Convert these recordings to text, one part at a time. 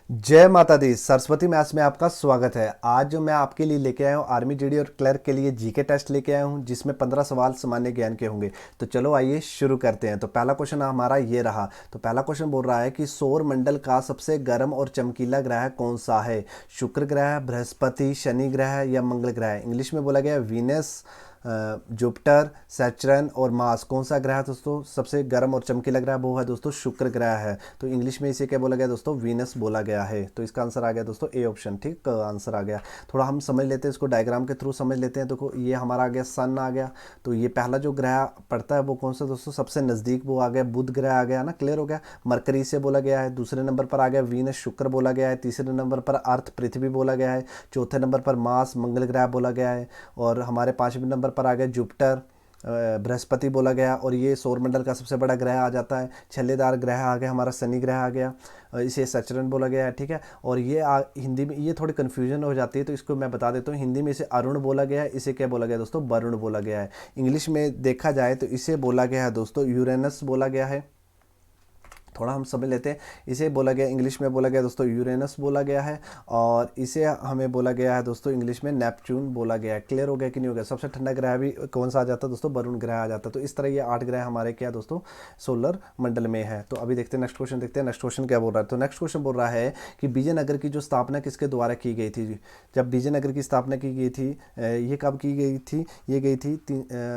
जय माता दी। सरस्वती मैथ्स में आपका स्वागत है। आज जो मैं आपके लिए लेके आया हूँ आर्मी जीडी और क्लर्क के लिए जीके टेस्ट लेके आया हूँ, जिसमें 15 सवाल सामान्य ज्ञान के होंगे। तो चलो आइए शुरू करते हैं। तो पहला क्वेश्चन हमारा ये रहा। तो पहला क्वेश्चन बोल रहा है कि सौर मंडल का सबसे गर्म और चमकीला ग्रह कौन सा है? शुक्र ग्रह, बृहस्पति, शनि ग्रह या मंगल ग्रह? इंग्लिश में बोला गया वीनस, जुपिटर, सैटर्न और मार्स। कौन सा ग्रह है दोस्तों सबसे गर्म और चमकीला ग्रह? वो है दोस्तों शुक्र ग्रह है। तो इंग्लिश में इसे क्या बोला गया दोस्तों? वीनस बोला गया है। तो इसका आंसर आ गया दोस्तों ए ऑप्शन। ठीक आंसर आ गया। थोड़ा हम समझ लेते हैं इसको, डायग्राम के थ्रू समझ लेते हैं। देखो ये हमारा आ गया सन आ गया। तो ये पहला जो ग्रह पड़ता है वो कौन सा दोस्तों? सबसे नज़दीक वो आ गया बुध ग्रह आ गया ना, क्लियर हो गया। मरकरी से बोला गया है। दूसरे नंबर पर आ गया वीनस शुक्र बोला गया है। तीसरे नंबर पर अर्थ पृथ्वी बोला गया है। चौथे नंबर पर मार्स मंगल ग्रह बोला गया है। और हमारे पांचवें नंबर पर आ गया जुपिटर, बृहस्पति बोला गया। और ये सौरमंडल का सबसे बड़ा ग्रह आ जाता है। छल्लेदार ग्रह आ गया हमारा शनि ग्रह आ गया। इसे सचरन बोला गया है। ठीक है। और ये हिंदी में ये थोड़ी कन्फ्यूजन हो जाती है, तो इसको मैं बता देता हूँ। हिंदी में इसे अरुण बोला गया है, इसे क्या बोला गया दोस्तों? वरुण बोला गया है। इंग्लिश में देखा जाए तो इसे बोला गया है दोस्तों यूरेनस बोला गया है। थोड़ा हम समझ लेते हैं। इसे बोला गया इंग्लिश में बोला गया दोस्तों यूरेनस बोला गया है। और इसे हमें बोला गया है दोस्तों इंग्लिश में नेपच्यून बोला गया है। क्लियर हो गया कि नहीं हो गया? सबसे ठंडा ग्रह भी कौन सा आ जाता है दोस्तों? वरुण ग्रह आ जाता है। तो इस तरह ये 8 ग्रह हमारे क्या दोस्तों सोलर मंडल में है। तो अभी देखते हैं नेक्स्ट क्वेश्चन। देखते हैं नेक्स्ट क्वेश्चन क्या बोल रहा है। तो नेक्स्ट क्वेश्चन बोल रहा है कि विजयनगर की जो स्थापना किसके द्वारा की गई थी? जब विजयनगर की स्थापना की गई थी, ये कब की गई थी? ये गई थी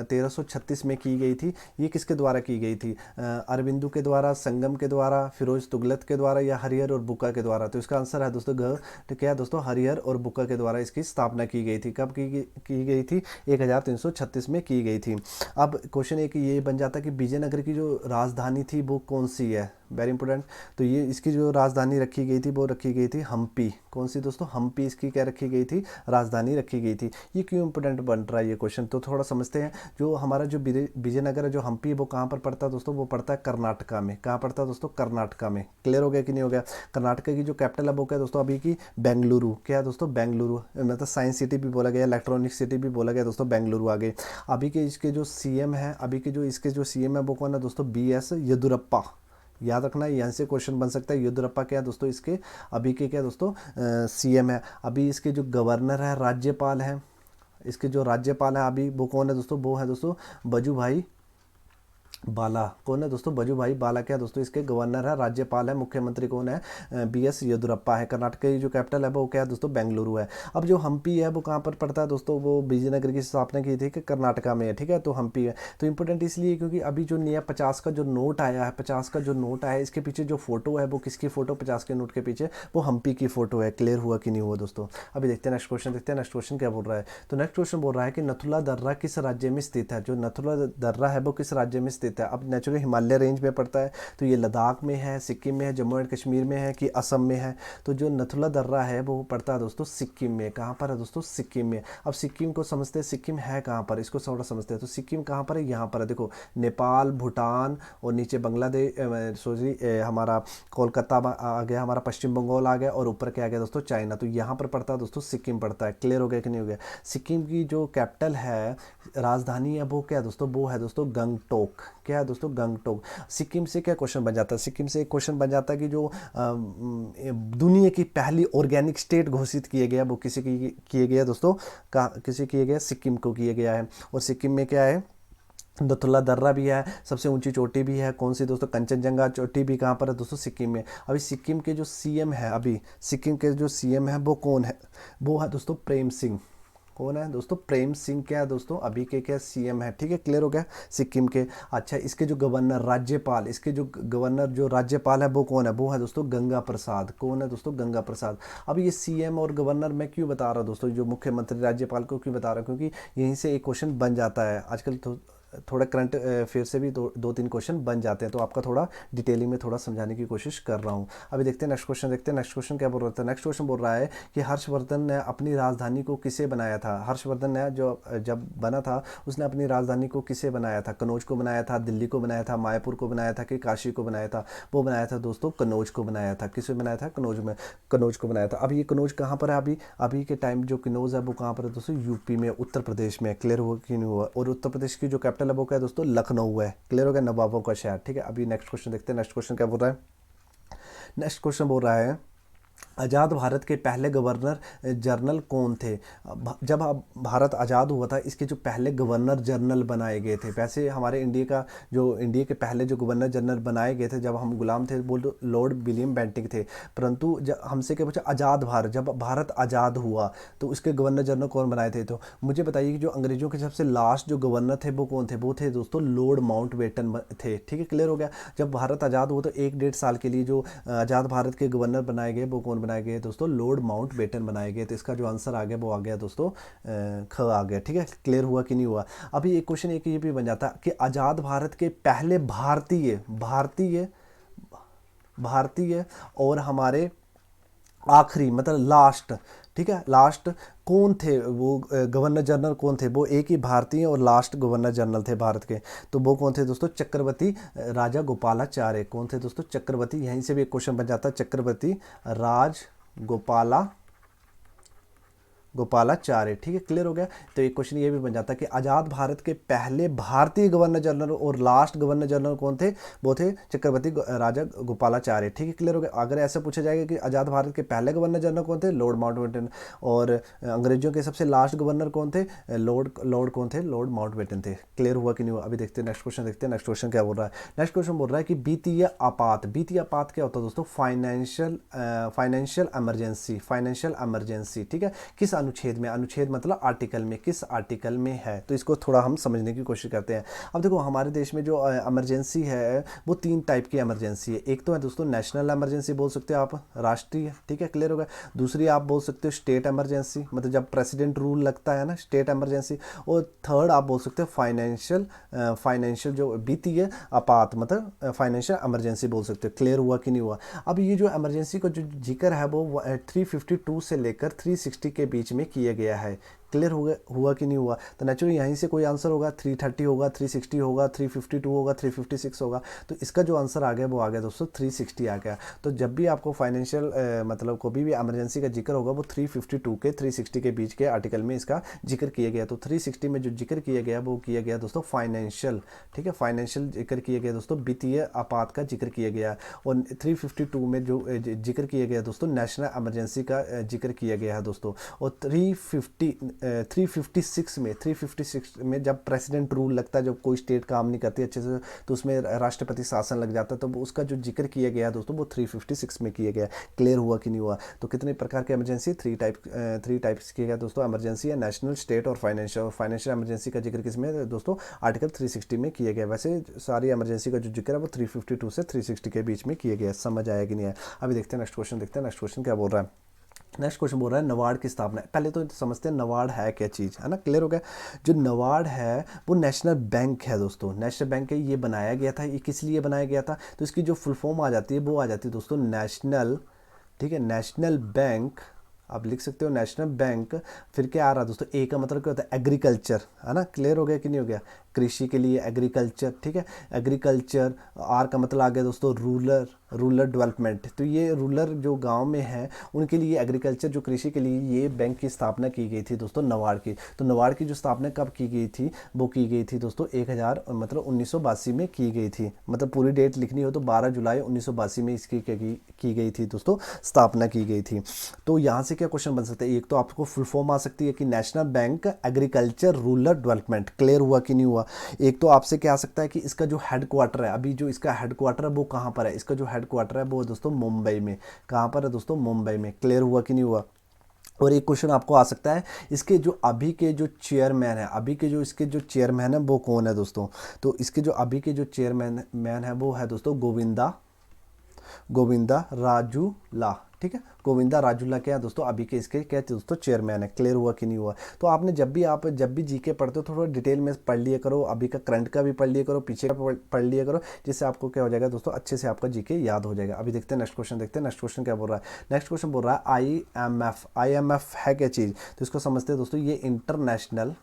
1336 में की गई थी। ये किसके द्वारा की गई थी? अरबिंदु के द्वारा, संगम के द्वारा, फिरोज तुगलक के द्वारा या हरिहर और बुक्का के द्वारा? तो इसका आंसर है दोस्तों ग। तो क्या है दोस्तों? हरिहर और बुक्का के द्वारा इसकी स्थापना की गई थी। कब की गई थी? 1336 में की गई थी। अब क्वेश्चन एक ये बन जाता है कि विजयनगर की जो राजधानी थी वो कौन सी है? Very important. तो ये इसकी जो राजधानी रखी गई थी वो रखी गई थी हम्पी। कौन सी दोस्तों? हम्पी इसकी क्या रखी गई थी? राजधानी रखी गई थी। ये क्यों इंपॉर्टेंट बन रहा है ये क्वेश्चन? तो थोड़ा समझते हैं। जो हमारा जो विजयनगर है, जो हम्पी है, वो कहाँ पर पड़ता है दोस्तों? वो पड़ता है कर्नाटका में। कहाँ पड़ता है दोस्तों? कर्नाटका में। क्लियर हो गया कि नहीं हो गया? कर्नाटका की जो कैपिटल है वो क्या है दोस्तों अभी की? बेंगलुरु। क्या है दोस्तों? बेंगलुरु। मतलब साइंस सिटी भी बोला गया, इलेक्ट्रॉनिक सिटी भी बोला गया दोस्तों, बेंगलुरु आगे। अभी के इसके जो सीएम है, अभी के जो इसके जो सीएम है वो कौन है दोस्तों? BS येदुरप्पा। याद रखना, यहाँ से क्वेश्चन बन सकता है। येदुरप्पा क्या है दोस्तों इसके अभी के क्या दोस्तों सीएम है। अभी इसके जो गवर्नर है, राज्यपाल है, इसके जो राज्यपाल है अभी वो कौन है दोस्तों? वो है दोस्तों वजुभाई बाला। कौन है दोस्तों? वजुभाई बाला। क्या दोस्तों इसके गवर्नर है, राज्यपाल है, मुख्यमंत्री कौन है? BS येदुरप्पा है। कर्नाटक की जो कैपिटल है वो क्या है दोस्तों? बेंगलुरु है। अब जो हम्पी है वो कहाँ पर पड़ता है दोस्तों? वो विजयनगर की स्थापना की थी कि कर्नाटका में है। ठीक है। तो हम्पी है। तो इंपॉर्टेंट इसलिए क्योंकि अभी जो नया 50 का जो नोट आया है, 50 का जो नोट आया है, इसके पीछे जो फोटो है वो किसकी फोटो? 50 के नोट के पीछे वो हम्पी की फोटो है। क्लियर हुआ कि नहीं हुआ दोस्तों? अभी देखते हैं नेक्स्ट क्वेश्चन। देखते हैं नेक्स्ट क्वेश्चन क्या बोल रहा है। तो नेक्स्ट क्वेश्चन बोल रहा है कि नथुला दर्रा किस राज्य में स्थित है? जो नथुला दर्रा है वो किस राज्य में स्थित है? अब नेचुरली हिमालय रेंज में पड़ता है। तो ये लद्दाख में है, सिक्किम में है, जम्मू एंड कश्मीर में है कि असम में है? तो जो नथुला दर्रा है वो पड़ता है दोस्तों सिक्किम में। कहाँ पर है दोस्तों? सिक्किम में। अब सिक्किम को समझते हैं, सिक्किम है कहाँ पर, इसको थोड़ा समझते हैं। तो सिक्किम कहाँ पर है? यहाँ पर है। देखो नेपाल, भूटान और नीचे बांग्लादेश, सॉरी हमारा कोलकाता आ गया, हमारा पश्चिम बंगाल आ गया और ऊपर क्या आ गया दोस्तों? चाइना। तो यहाँ पर पड़ता है दोस्तों सिक्किम पड़ता है। क्लियर हो गया कि नहीं हो गया? सिक्किम की जो कैपिटल है, राजधानी है, वो क्या है दोस्तों? वो है दोस्तों गंगटोक। क्या है दोस्तों? गंगटोक। सिक्किम से क्या क्वेश्चन बन जाता है? सिक्किम से एक क्वेश्चन बन जाता है कि जो दुनिया की पहली ऑर्गेनिक स्टेट घोषित किए गया वो किसी की किए गया दोस्तों? किसी किए गया? सिक्किम को किया गया है। और सिक्किम में क्या है? नथुला दर्रा भी है, सबसे ऊंची चोटी भी है। कौन सी दोस्तों? कंचनजंगा चोटी भी कहाँ पर है दोस्तों? सिक्किम में। अभी सिक्किम के जो सीएम है, अभी सिक्किम के जो सीएम है वो कौन है? वो है दोस्तों प्रेम सिंह। कौन है दोस्तों? प्रेम सिंह। क्या है दोस्तों? अभी के क्या सीएम है। ठीक है। क्लियर हो गया सिक्किम के। अच्छा, इसके जो गवर्नर, राज्यपाल, इसके जो गवर्नर जो राज्यपाल है वो कौन है? वो है दोस्तों गंगा प्रसाद। कौन है दोस्तों? गंगा प्रसाद। अब ये सीएम और गवर्नर मैं क्यों बता रहा हूँ दोस्तों, जो मुख्यमंत्री राज्यपाल को क्यों बता रहा हूँ? क्योंकि यहीं से एक क्वेश्चन बन जाता है आजकल। तो थोड़ा करंट अफेयर से भी दो तीन क्वेश्चन बन जाते हैं। तो आपका थोड़ा डिटेलिंग में थोड़ा समझाने की कोशिश कर रहा हूँ। अभी देखते हैं नेक्स्ट क्वेश्चन। देखते हैं नेक्स्ट क्वेश्चन क्या बोल रहा था। नेक्स्ट क्वेश्चन बोल रहा है कि हर्षवर्धन ने अपनी राजधानी को किसे बनाया था? हर्षवर्धन ने जो जब बना था उसने अपनी राजधानी को किसे बनाया था? कनौज को बनाया था, दिल्ली को बनाया था, मायापुर को बनाया था कि काशी को बनाया था? वो बनाया था दोस्तों कनौज को बनाया था। किसे बनाया था? कनौज में, कनौज को बनाया था। अब ये कनौज कहाँ पर है? अभी अभी के टाइम जो कनौज है वो कहाँ पर है दोस्तों? यूपी में, उत्तर प्रदेश में। क्लियर हुआ कि नहीं हुआ? और उत्तर प्रदेश की जो कैपिटल है वो क्या है दोस्तों? लखनऊ है। क्लियर हो गया? नवाबों का शहर। ठीक है। अभी नेक्स्ट क्वेश्चन देखते हैं। नेक्स्ट क्वेश्चन क्या बोल रहा है। नेक्स्ट क्वेश्चन बोल रहा है आज़ाद भारत के पहले गवर्नर जनरल कौन थे? जब भारत आज़ाद हुआ था, इसके जो पहले गवर्नर जनरल बनाए गए थे, वैसे हमारे इंडिया के पहले जो गवर्नर जनरल बनाए गए थे जब हम गुलाम थे, वो लॉर्ड विलियम बेंटिंक थे। परंतु जब हमसे क्या पूछा, आज़ाद भारत, जब भारत आज़ाद हुआ तो उसके गवर्नर जनरल कौन बनाए थे? तो मुझे बताइए कि जो अंग्रेजों के सबसे लास्ट जो गवर्नर थे वो कौन थे? वो थे दोस्तों लॉर्ड माउंटबेटन थे। ठीक है, क्लियर हो गया। जब भारत आज़ाद हुआ तो 1-1.5 साल के लिए जो आज़ाद भारत के गवर्नर बनाए गए वो कौन बनाए गए दोस्तों? लॉर्ड माउंटबेटन बनाए गए। तो इसका जो आंसर आ गया वो आ गया दोस्तों ख आ गया। ठीक है, क्लियर हुआ कि नहीं हुआ? अभी एक क्वेश्चन एक ये भी बन जाता कि आज़ाद भारत के पहले भारतीय भारतीय भारतीय और हमारे आखिरी मतलब लास्ट, ठीक है, लास्ट कौन थे? वो गवर्नर जनरल कौन थे? वो एक ही भारतीय और लास्ट गवर्नर जनरल थे भारत के। तो वो कौन थे दोस्तों? चक्रवर्ती राजा गोपालाचार्य। कौन थे दोस्तों? चक्रवर्ती। यहीं से भी एक क्वेश्चन बन जाता है, चक्रवर्ती राज गोपालाचार्य। ठीक है, क्लियर हो गया। तो एक क्वेश्चन ये भी बन जाता है कि आज़ाद भारत के पहले भारतीय गवर्नर जनरल और लास्ट गवर्नर जनरल कौन थे? वो थे चक्रवर्ती राजा गोपालाचार्य। ठीक है, क्लियर हो गया। अगर ऐसे पूछा जाएगा कि आज़ाद भारत के पहले गवर्नर जनरल कौन थे? Lord Mountbatten. और अंग्रेजों के सबसे लास्ट गवर्नर कौन थे? लॉर्ड कौन थे? लॉर्ड माउंटबेटन थे। क्लियर हुआ कि नहीं हुआ? अभी देखते हैं नेक्स्ट क्वेश्चन, देखते हैं नेक्स्ट क्वेश्चन क्या बोल रहा है। नेक्स्ट क्वेश्चन बोल रहा है कि वित्तीय आपात। वित्तीय आपात क्या होता है दोस्तों? Financial emergency. ठीक है, किस अनुच्छेद में? अनुच्छेद मतलब आर्टिकल में, किस आर्टिकल में है? तो इसको थोड़ा हम समझने की कोशिश करते हैं। अब देखो, हमारे देश में जो इमरजेंसी है वो 3 टाइप की इमरजेंसी है। एक तो है दोस्तों नेशनल इमरजेंसी, बोल सकते हो आप, राष्ट्रीय। ठीक है, क्लियर होगा। दूसरी आप बोल सकते हो स्टेट इमरजेंसी, मतलब जब प्रेसिडेंट रूल लगता है ना, स्टेट इमरजेंसी। और थर्ड आप बोल सकते हो फाइनेंशियल जो वित्तीय आपात, मतलब फाइनेंशियल इमरजेंसी बोल सकते हो। क्लियर हुआ कि नहीं हुआ? अब ये जो इमरजेंसी का जो जिक्र है वो 352 से लेकर 360 के बीच में किया गया है। क्लियर हुआ कि नहीं हुआ? तो नेचुरली यहीं से कोई आंसर होगा, 330 होगा, 360 होगा, 352 होगा, 356 होगा। तो इसका जो आंसर आ गया वो आ गया दोस्तों 360 आ गया। तो जब भी आपको फाइनेंशियल मतलब कोई भी इमरजेंसी का जिक्र होगा वो 352 के 360 के बीच के आर्टिकल में इसका जिक्र किया गया। तो 360 में जो जिक्र किया गया वो किया गया दोस्तों फाइनेंशियल। ठीक है, फाइनेंशियल जिक्र किया गया दोस्तों, वित्तीय आपात का जिक्र किया गया। और 352 में जो जिक्र किया गया दोस्तों नेशनल इमरजेंसी का जिक्र किया गया है दोस्तों। और 356 में जब प्रेसिडेंट रूल लगता है, जब कोई स्टेट काम नहीं करती अच्छे से तो उसमें राष्ट्रपति शासन लग जाता है, तो उसका जो जिक्र किया गया दोस्तों वो 356 में किया गया। क्लियर हुआ कि नहीं हुआ? तो कितने प्रकार की इमरजेंसी? थ्री टाइप्स किया गया दोस्तों इमरजेंसी है, नेशनल, स्टेट और फाइनेंशियल इमरजेंसी का जिक्र किसमें दोस्तों? आर्टिकल 360 में किया गया। वैसे सारी इमरजेंसी का जो जिक्र है वो 352 से 360 के बीच में किया गया। समझ आया कि नहीं है? अभी देखते हैं नेक्स्ट क्वेश्चन, देखते हैं नेक्स्ट क्वेश्चन क्या बोल रहा है। नेक्स्ट क्वेश्चन बोल रहा है नबार्ड की स्थापना। पहले तो समझते हैं नबार्ड है क्या चीज़, है ना? क्लियर हो गया। जो नबार्ड है वो नेशनल बैंक है दोस्तों, नेशनल बैंक है। ये बनाया गया था, ये किस लिए बनाया गया था? तो इसकी जो फुल फॉर्म आ जाती है वो आ जाती है दोस्तों नेशनल, ठीक है, नेशनल बैंक। आप लिख सकते हो नेशनल बैंक। फिर क्या आ रहा है दोस्तों? ए का मतलब क्या होता है? एग्रीकल्चर, है ना? क्लियर हो गया कि नहीं हो गया? कृषि के लिए एग्रीकल्चर। ठीक है, एग्रीकल्चर। आर का मतलब आ गया दोस्तों रूरल डेवलपमेंट। तो ये रूरल जो गांव में है उनके लिए एग्रीकल्चर, जो कृषि के लिए ये बैंक की स्थापना की गई थी दोस्तों नबार्ड की। तो नबार्ड की जो स्थापना कब की गई थी? वो की गई थी दोस्तों 1982 में की गई थी। मतलब पूरी डेट लिखनी हो तो 12 जुलाई 1982 में इसकी की गई थी दोस्तों, स्थापना की गई थी। तो यहाँ से क्या क्वेश्चन बन सकता है? एक तो आपको फुल फॉर्म आ सकती है कि national bank agriculture rural development. Clear हुआ कि नहीं हुआ? एक तो आपसे क्या आ सकता है कि इसका जो हेडक्वार्टर है, अभी जो इसका हेडक्वार्टर है वो कहाँ पर है? इसका जो हेडक्वार्टर है वो दोस्तों मुंबई में। कहाँ पर है दोस्तों? मुंबई में। क्लियर हुआ कि नहीं हुआ? और एक क्वेश्चन आपको आ सकता है, इसके जो अभी के जो चेयरमैन है, अभी के जो इसके जो चेयरमैन है वो कौन है दोस्तों? तो इसके जो अभी के जो चेयरमैन है वो है दोस्तों गोविंदा राजूला। ठीक है, गोविंदा राजूला क्या है दोस्तों? अभी के इसके क्या है दोस्तों? चेयरमैन है। क्लियर हुआ कि नहीं हुआ? तो आपने जब भी जीके पढ़ते हो थोड़ा डिटेल में पढ़ लिया करो, अभी का करंट का भी पढ़ लिया करो, पीछे का पढ़ लिया करो, जिससे आपको क्या हो जाएगा दोस्तों? अच्छे से आपका जीके याद हो जाएगा। अभी देखते हैं नेक्स्ट क्वेश्चन, देखते हैं नेक्स्ट क्वेश्चन क्या बोल रहा है। नेक्स्ट क्वेश्चन बोल रहा है IMF है क्या चीज़? तो इसको समझते हैं दोस्तों, ये इंटरनेशनल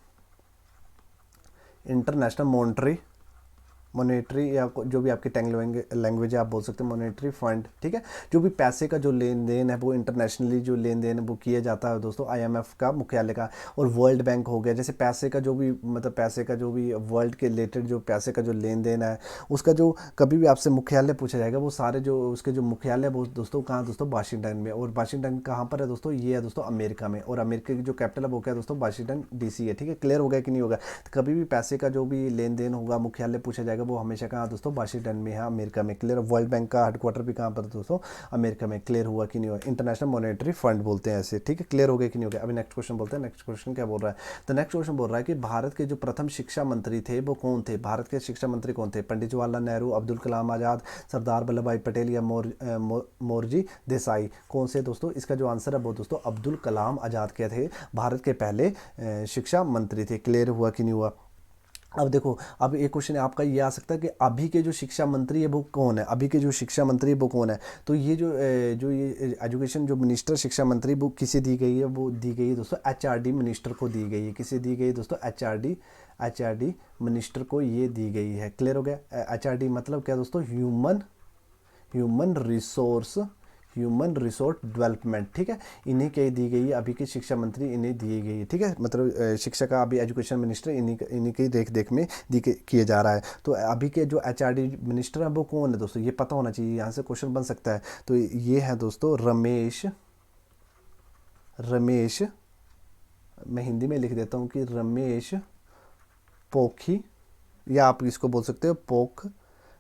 मॉनेटरी या जो भी आपकी टैंग लैंग्वेज है आप बोल सकते हैं मॉनेटरी फंड, ठीक है। जो भी पैसे का जो लेन देन है वो इंटरनेशनली जो लेन देन है वो किया जाता है दोस्तों आईएमएफ का मुख्यालय का। और वर्ल्ड बैंक हो गया, जैसे पैसे का जो भी मतलब पैसे का जो भी वर्ल्ड के रिलेटेड जो पैसे का जो लेन देन है उसका जो कभी भी आपसे मुख्यालय पूछा जाएगा वो सारे जो उसके जो मुख्यालय वो दोस्तों कहाँ दोस्तों वाशिंगटन में। और वाशिंगटन कहाँ पर है दोस्तों, ये है दोस्तों अमेरिका में। और अमेरिका की जो कैपिटल है वो क्या है दोस्तों, वाशिंगटन डीसी है, ठीक है। क्लियर हो गया कि नहीं होगा। तो कभी भी पैसे का जो भी लेन देन होगा मुख्यालय पूछा जाएगा वो हमेशा कहाँ दोस्तों, वाशिंगटन में है, अमेरिका में। क्लियर। वर्ल्ड बैंक का हेडक्वार्टर भी कहाँ पर दोस्तों, अमेरिका में। क्लियर हुआ कि नहीं हुआ। इंटरनेशनल मॉनेटरी फंड बोलते हैं ऐसे, ठीक है। क्लियर हो गया कि नहीं हो गया। अभी नेक्स्ट क्वेश्चन बोलते हैं। नेक्स्ट क्वेश्चन क्या बोल रहा है, तो नेक्स्ट क्वेश्चन बोल रहा है कि भारत के जो प्रथम शिक्षा मंत्री थे वो कौन थे। भारत के शिक्षा मंत्री कौन थे, पंडित जवाहरलाल नेहरू, अब्दुल कलाम आजाद, सरदार वल्लभ भाई पटेल या मोरजी देसाई। कौन से दोस्तों, इसका जो आंसर है वो दोस्तों अब्दुल कलाम आजाद के थे, भारत के पहले शिक्षा मंत्री थे। क्लियर हुआ कि नहीं हुआ। अब देखो, अब एक क्वेश्चन आपका ये आ सकता है कि अभी के जो शिक्षा मंत्री है वो कौन है, अभी के जो शिक्षा मंत्री है वो कौन है। तो ये जो ये एजुकेशन जो मिनिस्टर शिक्षा मंत्री वो किसे दी गई है, वो दी गई है दोस्तों एचआरडी मिनिस्टर को दी गई है। किसे दी गई है दोस्तों, एचआरडी मिनिस्टर को ये दी गई है। क्लियर हो गया। एचआरडी मतलब क्या दोस्तों, ह्यूमन रिसोर्स डेवलपमेंट, ठीक है। इन्हीं के दी गई है, अभी की शिक्षा मंत्री इन्हें दी गई है, ठीक है। मतलब शिक्षा का अभी एजुकेशन मिनिस्टर इन्हीं की देख देख में किए जा रहा है। तो अभी के जो एचआरडी मिनिस्टर हैं वो कौन है दोस्तों, ये पता होना चाहिए, यहाँ से क्वेश्चन बन सकता है। तो ये है दोस्तों रमेश, मैं हिंदी में लिख देता हूँ कि रमेश पोखी, या आप इसको बोल सकते हो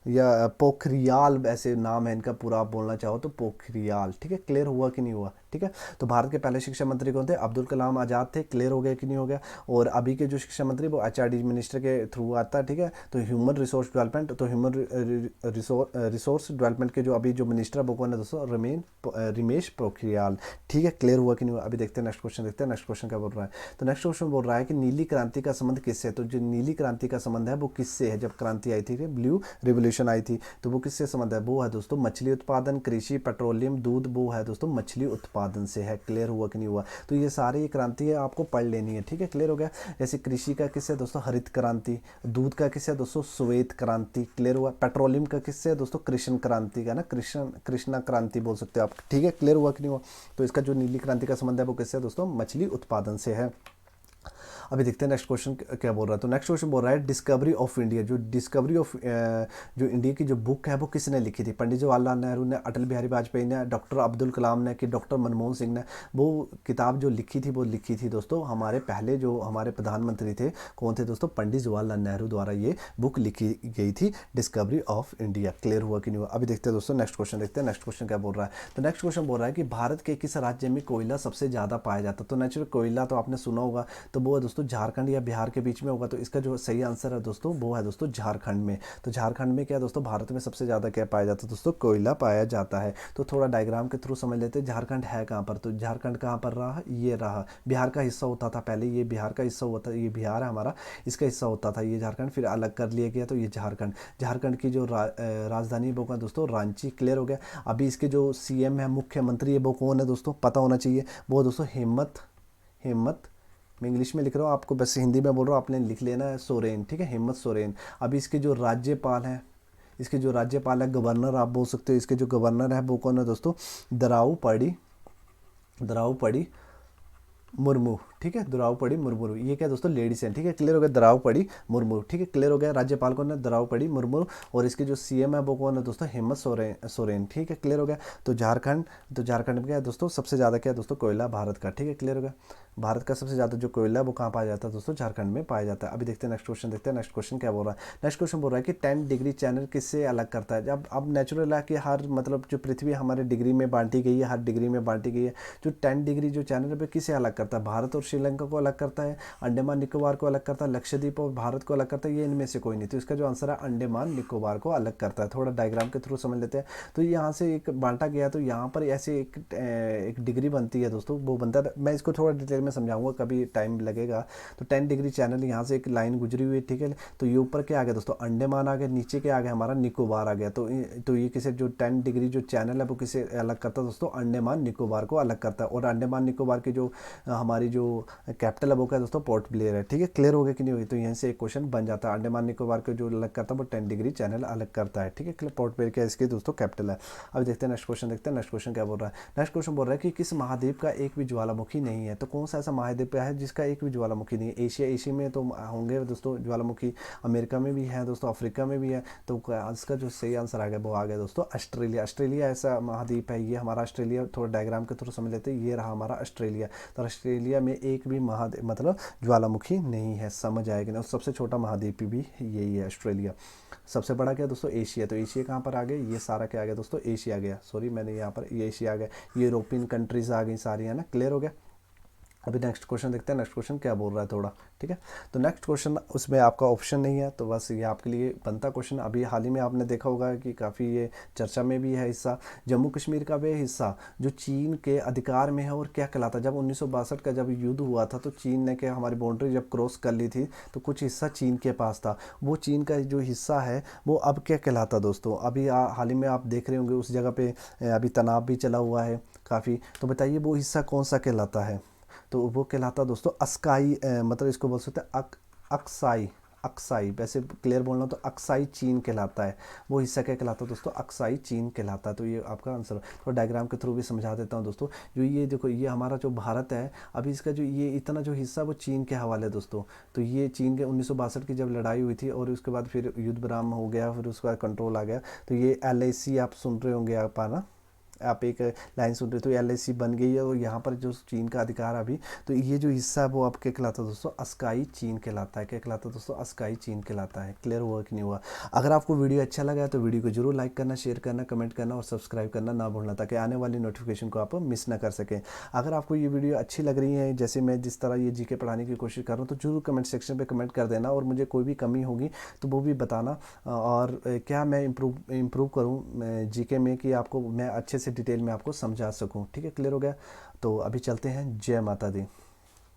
या पोखरियाल, ऐसे नाम है इनका पूरा, आप बोलना चाहो तो पोखरियाल, ठीक है। क्लियर हुआ कि नहीं हुआ, ठीक है। तो भारत के पहले शिक्षा मंत्री कौन थे, अब्दुल कलाम आजाद थे। क्लियर हो गया कि नहीं हो गया। और अभी के जो शिक्षा मंत्री वो एचआरडी मिनिस्टर के थ्रू आता है, ठीक है। तो ह्यूमन रिसोर्स डेवलपमेंट, तो ह्यूमन रिसोर्स डेवलपमेंट के जो अभी जो मिनिस्टर है वो कौन है दोस्तों, रमेश पोखरियाल, ठीक है। क्लियर हुआ कि नहीं हुआ। अभी देखते हैं नेक्स्ट क्वेश्चन, देखते हैं नेक्स्ट क्वेश्चन क्या बोल रहा है। तो नेक्स्ट क्वेश्चन बोल रहा है कि नीली क्रांति का संबंध किससे है। तो जो नीली क्रांति का संबंध है वो किससे है, जब क्रांति आई थी, ब्लू रिवोल्यूशन आई थी, तो वो किससे संबंध है, वो है दोस्तों मछली उत्पादन, कृषि, पेट्रोलियम, दूध, वो है दोस्तों मछली उत्पादन से है। क्लियर हुआ कि नहीं हुआ। तो ये सारी ये क्रांति है आपको पढ़ लेनी है, ठीक है। क्लियर हो गया। जैसे कृषि का किससे है दोस्तों, हरित क्रांति। दूध का किससे है दोस्तों, श्वेत क्रांति। क्लियर हुआ। पेट्रोलियम का किससे है दोस्तों, कृष्ण क्रांति का ना, कृष्णा क्रांति बोल सकते हो आप, ठीक है। क्लियर हुआ कि नहीं हुआ। तो इसका जो नीली क्रांति का संबंध है वो किससे है दोस्तों, मछली उत्पादन से है। अभी देखते हैं नेक्स्ट क्वेश्चन क्या बोल रहा है। तो नेक्स्ट क्वेश्चन बोल रहा है डिस्कवरी ऑफ इंडिया। जो डिस्कवरी ऑफ जो इंडिया की जो बुक है वो किसने लिखी थी, पंडित जवाहरलाल नेहरू ने, अटल बिहारी वाजपेयी ने, डॉक्टर अब्दुल कलाम ने, कि डॉक्टर मनमोहन सिंह ने। वो किताब जो लिखी थी वो लिखी थी दोस्तों हमारे पहले जो हमारे प्रधानमंत्री थे, कौन थे दोस्तों, पंडित जवाहरलाल नेहरू द्वारा ये बुक लिखी गई थी, डिस्कवरी ऑफ इंडिया। क्लियर हुआ कि नहीं हुआ। अभी देखते हैं दोस्तों नेक्स्ट क्वेश्चन, देखते हैं नेक्स्ट क्वेश्चन क्या बोल रहा है। तो नेक्स्ट क्वेश्चन बोल रहा है कि भारत के किस राज्य में कोयला सबसे ज़्यादा पाया जाता है। तो नेचुरल कोयला तो आपने सुना होगा, तो वो है दोस्तों झारखंड या बिहार के बीच में होगा। तो इसका जो सही आंसर है दोस्तों वो है दोस्तों झारखंड में। तो झारखंड में क्या दोस्तों, भारत में सबसे ज़्यादा क्या पाया जाता है दोस्तों, कोयला पाया जाता है। तो थोड़ा डायग्राम के थ्रू समझ लेते हैं झारखंड है कहाँ पर। तो झारखंड कहाँ पर रहा, ये रहा, बिहार का हिस्सा होता था पहले, ये बिहार का हिस्सा होता, ये बिहार है हमारा, इसका हिस्सा होता था ये झारखंड, फिर अलग कर लिया गया। तो ये झारखंड की जो राजधानी वो का दोस्तों रांची। क्लियर हो गया। अभी इसके जो सीएम है, मुख्यमंत्री है, वो कौन है दोस्तों, पता होना चाहिए। वो दोस्तों हेमंत, मैं इंग्लिश में लिख रहा हूँ, आपको बस हिंदी में बोल रहा हूँ, आपने लिख लेना है, सोरेन, ठीक है, हेमंत सोरेन। अभी इसके जो राज्यपाल हैं, गवर्नर आप बोल सकते हो, इसके जो गवर्नर है वो कौन है दोस्तों, द्राउपदी मुर्मू, ठीक है, द्रौपदी मुर्मू। ये क्या दोस्तों, लेडीज हैं, ठीक है। क्लियर हो गया, द्रौपदी मुर्मू, ठीक है। क्लियर हो गया। राज्यपाल कौन है, द्रौपदी मुर्मू। और इसके जो सीएम है वो कौन है दोस्तों, हेमंत सोरेन, ठीक है। क्लियर हो गया। तो झारखंड में क्या है दोस्तों, सबसे ज़्यादा क्या है दोस्तों, कोयला भारत का, ठीक है। क्लियर हो गया। भारत का सबसे ज़्यादा जो कोयला है वो कहाँ पाया जाता है दोस्तों, झारखंड में पाया जाता है। अभी देखते हैं नेक्स्ट क्वेश्चन, देखते हैं नेक्स्ट क्वेश्चन क्या बोल रहा है। नेक्स्ट क्वेश्चन बोल रहा है कि 10 डिग्री चैनल किससे अलग करता है। जब अब नेचुरल है कि हर मतलब जो पृथ्वी हमारे डिग्री में बांटी गई है, हर डिग्री में बांटी गई है। जो 10 डिग्री जो चैनल है वो किसे अलग करता है, भारत और श्रीलंका को अलग करता है, अंडमान निकोबार को अलग करता है, लक्षद्वीप और भारत को अलग करता है, ये इनमें से कोई नहीं। तो इसका जो आंसर है अंडमान निकोबार को अलग करता है। थोड़ा डायग्राम के थ्रू समझ लेते हैं। तो यहाँ से एक बांटा गया, तो यहाँ पर ऐसे एक डिग्री बनती है दोस्तों, वो बनता है, मैं इसको थोड़ा डिटेल में समझाऊंगा, कभी टाइम लगेगा। तो 10 डिग्री चैनल यहाँ से एक लाइन गुजरी हुई है, ठीक है। तो ये ऊपर क्या आ गया दोस्तों, अंडमान आ गया, नीचे क्या आ गया हमारा, निकोबार आ गया। तो ये किसे जो 10 डिग्री जो चैनल है वो किसे अलग करता है दोस्तों, अंडमान निकोबार को अलग करता है। और अंडमान निकोबार की जो हमारी जो कैपिटल अब क्या है दोस्तों, पोर्ट ब्लेयर है। ठीक है, क्लियर हो गया कि नहीं होगी? तो यहीं से एक क्वेश्चन बन जाता है। अंडमान निकोबार को जो अलग करता है वो 10 डिग्री चैनल अलग करता है। ठीक है, पोर्ट ब्लेयर क्या है, इसकी दोस्तों कैपिटल है। अब देखते हैं नेक्स्ट क्वेश्चन, देखते हैं नेक्स्ट क्वेश्चन क्या बोल रहा है। नेक्स्ट क्वेश्चन बोल रहा है कि किस महाद्वीप का एक भी ज्वालामुखी नहीं है? तो कौन सा ऐसा महाद्वीप है जिसका एक भी ज्वालामुखी नहीं है? एशिया में तो होंगे दोस्तों ज्वालामुखी, अमेरिका में भी है दोस्तों, अफ्रीका में भी है। तो इसका जो सही आंसर आ गया वो आ गया दोस्तों ऑस्ट्रेलिया। ऑस्ट्रेलिया ऐसा महाद्वीप है, ये हमारा ऑस्ट्रेलिया, थोड़ा डायग्राम के थ्रू समझ लेते हैं। ये रहा हमारा ऑस्ट्रेलिया। तो ऑस्ट्रेलिया में एक भी महाद्वीप मतलब ज्वालामुखी नहीं है, समझ आएगी ना। सबसे छोटा महाद्वीप भी यही है, ऑस्ट्रेलिया। सबसे बड़ा क्या दोस्तों, एशिया। तो एशिया कहाँ पर आ गए, ये सारा क्या आ गया दोस्तों, एशिया आ गया। सॉरी मैंने यहाँ पर ये एशिया आ गया, यूरोपियन कंट्रीज आ गई सारी, है ना। क्लियर हो गया? अभी नेक्स्ट क्वेश्चन देखते हैं, नेक्स्ट क्वेश्चन क्या बोल रहा है थोड़ा। ठीक है, तो नेक्स्ट क्वेश्चन उसमें आपका ऑप्शन नहीं है, तो बस ये आपके लिए बनता क्वेश्चन। अभी हाल ही में आपने देखा होगा कि काफ़ी ये चर्चा में भी है हिस्सा, जम्मू कश्मीर का वह हिस्सा जो चीन के अधिकार में है और क्या कहलाता है। जब 1962 का जब युद्ध हुआ था तो चीन ने क्या हमारी बाउंड्री जब क्रॉस कर ली थी तो कुछ हिस्सा चीन के पास था। वो चीन का जो हिस्सा है वो अब क्या कहलाता दोस्तों? अभी हाल ही में आप देख रहे होंगे उस जगह पे अभी तनाव भी चला हुआ है काफ़ी। तो बताइए वो हिस्सा कौन सा कहलाता है? तो वो कहलाता दोस्तों अस्काई, मतलब इसको बोल सकते हैं अक्साई। अक्साई वैसे क्लियर बोलना तो अक्साई चीन कहलाता है। वो हिस्सा क्या कहलाता है दोस्तों, अक्साई चीन कहलाता है। तो ये आपका आंसर। तो डायग्राम के थ्रू भी समझा देता हूँ दोस्तों। जो ये देखो, ये हमारा जो भारत है अभी इसका जो ये इतना जो हिस्सा वो चीन के हवाले है दोस्तों। तो ये चीन के 1962 की जब लड़ाई हुई थी और उसके बाद फिर युद्ध विराम हो गया, फिर उसके बाद कंट्रोल आ गया। तो ये LAC आप सुन रहे होंगे आप, है ना, आप एक लाइन सुन रहे, तो LAC बन गई है और यहाँ पर जो चीन का अधिकार अभी, तो ये जो हिस्सा है वो अब क्या कहलाता है दोस्तों, अस्काई चीन कहलाता है। क्या कहलाता है दोस्तों, अस्काई चीन कहलाता है। क्लियर हुआ कि नहीं हुआ? अगर आपको वीडियो अच्छा लगा है तो वीडियो को जरूर लाइक करना, शेयर करना, कमेंट करना और सब्सक्राइब करना ना भूलना, ताकि आने वाली नोटिफिकेशन को आप मिस ना कर सकें। अगर आपको ये वीडियो अच्छी लग रही है, जैसे मैं जिस तरह ये GK पढ़ाने की कोशिश कर रहा हूँ, तो जरूर कमेंट सेक्शन पर कमेंट कर देना और मुझे कोई भी कमी होगी तो वो भी बताना। और क्या मैं इम्प्रूव करूँ GK में कि आपको मैं अच्छे से डिटेल में आपको समझा सकूं। ठीक है, क्लियर हो गया? तो अभी चलते हैं। जय माता दी।